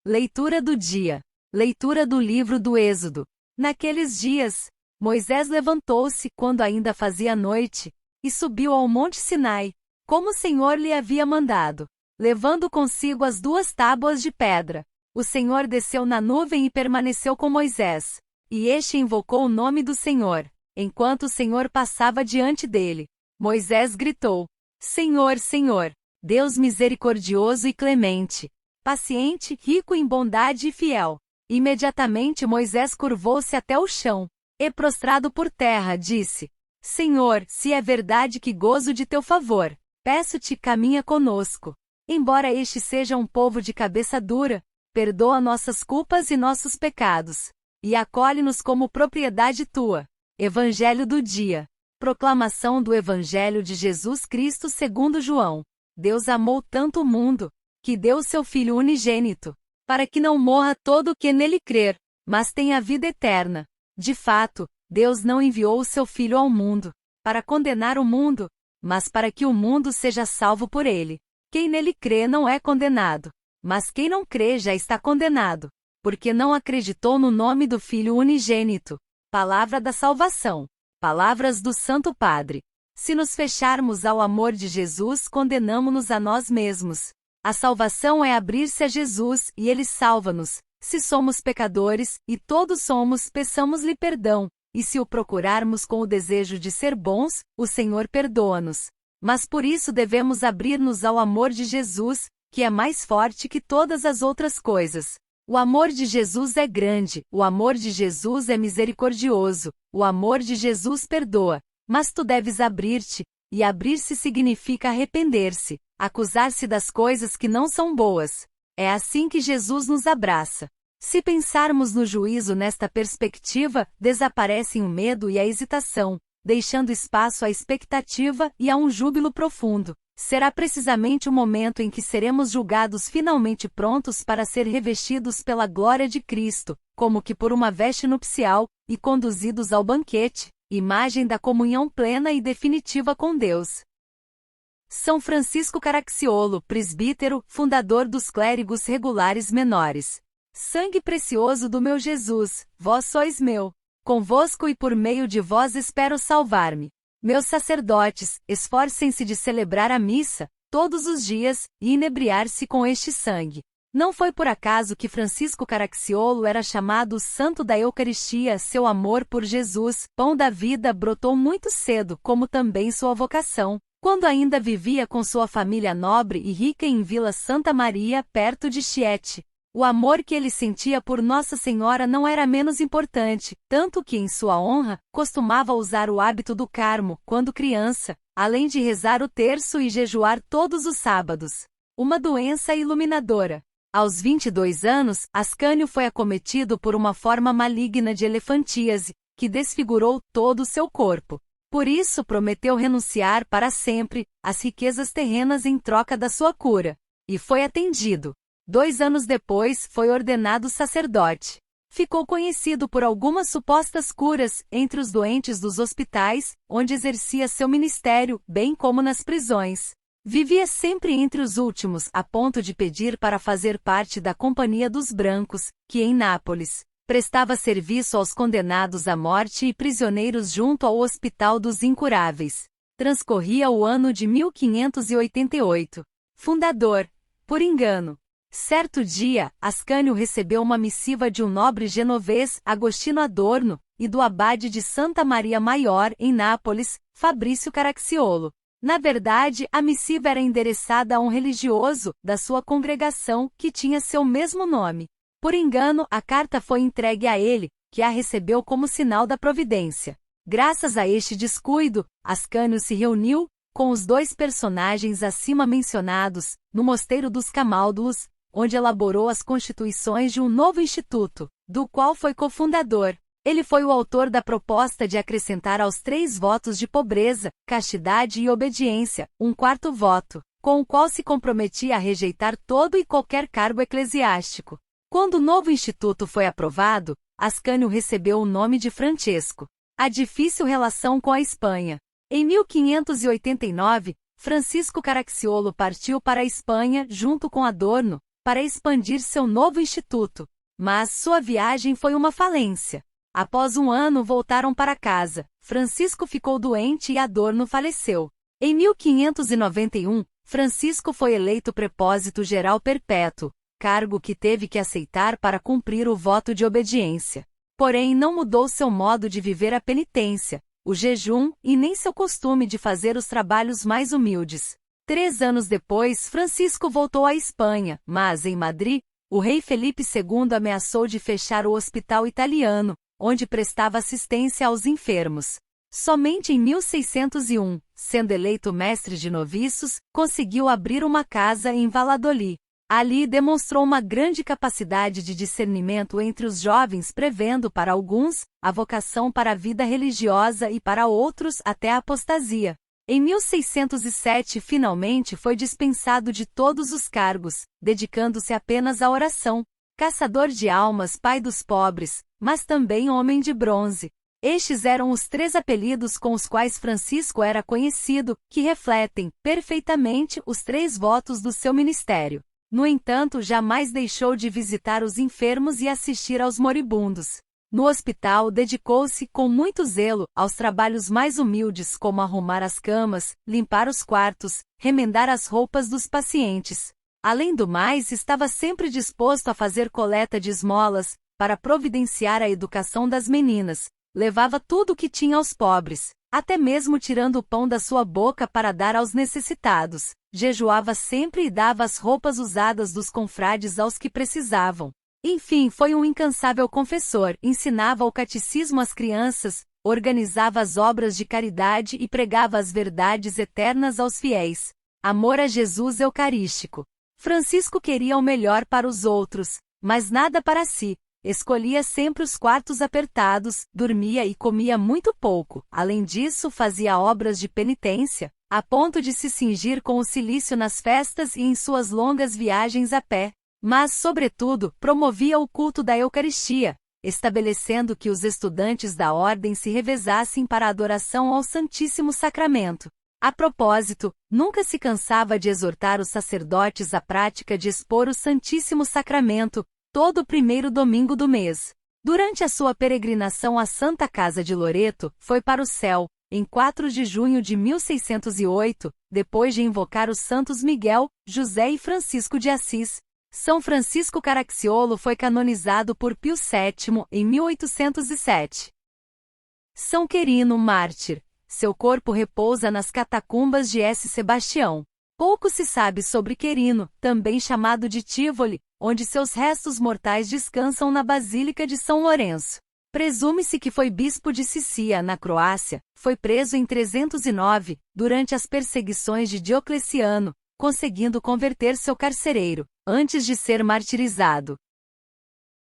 Leitura do dia. Leitura do livro do Êxodo. Naqueles dias, Moisés levantou-se quando ainda fazia noite, e subiu ao monte Sinai, como o Senhor lhe havia mandado, levando consigo as 2 tábuas de pedra. O Senhor desceu na nuvem e permaneceu com Moisés, e este invocou o nome do Senhor, enquanto o Senhor passava diante dele. Moisés gritou: Senhor, Senhor, Deus misericordioso e clemente, paciente, rico em bondade e fiel. Imediatamente Moisés curvou-se até o chão, e prostrado por terra disse: Senhor, se é verdade que gozo de teu favor, peço-te, caminha conosco. Embora este seja um povo de cabeça dura, perdoa nossas culpas e nossos pecados, e acolhe-nos como propriedade tua. Evangelho do dia. Proclamação do Evangelho de Jesus Cristo segundo João. Deus amou tanto o mundo, que deu seu Filho unigênito, para que não morra todo o que nele crer, mas tenha vida eterna. De fato, Deus não enviou o seu Filho ao mundo, para condenar o mundo, mas para que o mundo seja salvo por ele. Quem nele crê não é condenado, mas quem não crê já está condenado, porque não acreditou no nome do Filho unigênito. Palavra da salvação. Palavras do Santo Padre. Se nos fecharmos ao amor de Jesus, condenamo-nos a nós mesmos. A salvação é abrir-se a Jesus, e Ele salva-nos. Se somos pecadores, e todos somos, peçamos-lhe perdão, e se o procurarmos com o desejo de ser bons, o Senhor perdoa-nos. Mas por isso devemos abrir-nos ao amor de Jesus, que é mais forte que todas as outras coisas. O amor de Jesus é grande, o amor de Jesus é misericordioso, o amor de Jesus perdoa. Mas tu deves abrir-te, e abrir-se significa arrepender-se, acusar-se das coisas que não são boas. É assim que Jesus nos abraça. Se pensarmos no juízo nesta perspectiva, desaparecem o medo e a hesitação, deixando espaço à expectativa e a um júbilo profundo. Será precisamente o momento em que seremos julgados finalmente prontos para ser revestidos pela glória de Cristo, como que por uma veste nupcial, e conduzidos ao banquete, imagem da comunhão plena e definitiva com Deus. São Francisco Caracciolo, presbítero, fundador dos clérigos regulares menores. Sangue precioso do meu Jesus, vós sois meu. Convosco e por meio de vós espero salvar-me. Meus sacerdotes, esforcem-se de celebrar a missa, todos os dias, e inebriar-se com este sangue. Não foi por acaso que Francisco Caracciolo era chamado o Santo da Eucaristia. Seu amor por Jesus, pão da vida, brotou muito cedo, como também sua vocação, quando ainda vivia com sua família nobre e rica em Vila Santa Maria, perto de Chieti. O amor que ele sentia por Nossa Senhora não era menos importante, tanto que em sua honra, costumava usar o hábito do Carmo, quando criança, além de rezar o terço e jejuar todos os sábados. Uma doença iluminadora. Aos 22 anos, Ascânio foi acometido por uma forma maligna de elefantíase, que desfigurou todo o seu corpo. Por isso prometeu renunciar para sempre às riquezas terrenas em troca da sua cura. E foi atendido. 2 anos depois, foi ordenado sacerdote. Ficou conhecido por algumas supostas curas entre os doentes dos hospitais, onde exercia seu ministério, bem como nas prisões. Vivia sempre entre os últimos, a ponto de pedir para fazer parte da Companhia dos Brancos, que em Nápoles prestava serviço aos condenados à morte e prisioneiros junto ao Hospital dos Incuráveis. Transcorria o ano de 1588. Fundador. Por engano. Certo dia, Ascânio recebeu uma missiva de um nobre genovês, Agostino Adorno, e do abade de Santa Maria Maior, em Nápoles, Fabrício Caracciolo. Na verdade, a missiva era endereçada a um religioso da sua congregação, que tinha seu mesmo nome. Por engano, a carta foi entregue a ele, que a recebeu como sinal da providência. Graças a este descuido, Ascânio se reuniu com os 2 personagens acima mencionados, no Mosteiro dos Camáldulos, onde elaborou as constituições de um novo instituto, do qual foi cofundador. Ele foi o autor da proposta de acrescentar aos 3 votos de pobreza, castidade e obediência, um 4º voto, com o qual se comprometia a rejeitar todo e qualquer cargo eclesiástico. Quando o novo instituto foi aprovado, Ascânio recebeu o nome de Francesco. A difícil relação com a Espanha. Em 1589, Francisco Caracciolo partiu para a Espanha junto com Adorno, para expandir seu novo instituto. Mas sua viagem foi uma falência. Após um ano voltaram para casa. Francisco ficou doente e Adorno faleceu. Em 1591, Francisco foi eleito prepósito geral perpétuo, cargo que teve que aceitar para cumprir o voto de obediência. Porém, não mudou seu modo de viver a penitência, o jejum e nem seu costume de fazer os trabalhos mais humildes. 3 anos depois, Francisco voltou à Espanha, mas, em Madrid, o rei Felipe II ameaçou de fechar o hospital italiano, onde prestava assistência aos enfermos. Somente em 1601, sendo eleito mestre de noviços, conseguiu abrir uma casa em Valladolid. Ali demonstrou uma grande capacidade de discernimento entre os jovens, prevendo para alguns a vocação para a vida religiosa e para outros até a apostasia. Em 1607 finalmente foi dispensado de todos os cargos, dedicando-se apenas à oração. Caçador de almas, pai dos pobres, mas também homem de bronze. Estes eram os 3 apelidos com os quais Francisco era conhecido, que refletem perfeitamente os 3 votos do seu ministério. No entanto, jamais deixou de visitar os enfermos e assistir aos moribundos. No hospital, dedicou-se, com muito zelo, aos trabalhos mais humildes como arrumar as camas, limpar os quartos, remendar as roupas dos pacientes. Além do mais, estava sempre disposto a fazer coleta de esmolas, para providenciar a educação das meninas. Levava tudo o que tinha aos pobres, até mesmo tirando o pão da sua boca para dar aos necessitados. Jejuava sempre e dava as roupas usadas dos confrades aos que precisavam. Enfim, foi um incansável confessor, ensinava o catecismo às crianças, organizava as obras de caridade e pregava as verdades eternas aos fiéis. Amor a Jesus eucarístico. Francisco queria o melhor para os outros, mas nada para si. Escolhia sempre os quartos apertados, dormia e comia muito pouco. Além disso, fazia obras de penitência, a ponto de se cingir com o cilício nas festas e em suas longas viagens a pé. Mas, sobretudo, promovia o culto da Eucaristia, estabelecendo que os estudantes da ordem se revezassem para a adoração ao Santíssimo Sacramento. A propósito, nunca se cansava de exortar os sacerdotes à prática de expor o Santíssimo Sacramento, todo o primeiro domingo do mês. Durante a sua peregrinação à Santa Casa de Loreto, foi para o céu, em 4 de junho de 1608, depois de invocar os santos Miguel, José e Francisco de Assis. São Francisco Caracciolo foi canonizado por Pio VII, em 1807. São Quirino, mártir. Seu corpo repousa nas catacumbas de S. Sebastião. Pouco se sabe sobre Quirino, também chamado de Tivoli, onde seus restos mortais descansam na Basílica de São Lourenço. Presume-se que foi bispo de Sicília, na Croácia, foi preso em 309, durante as perseguições de Diocleciano, conseguindo converter seu carcereiro, antes de ser martirizado.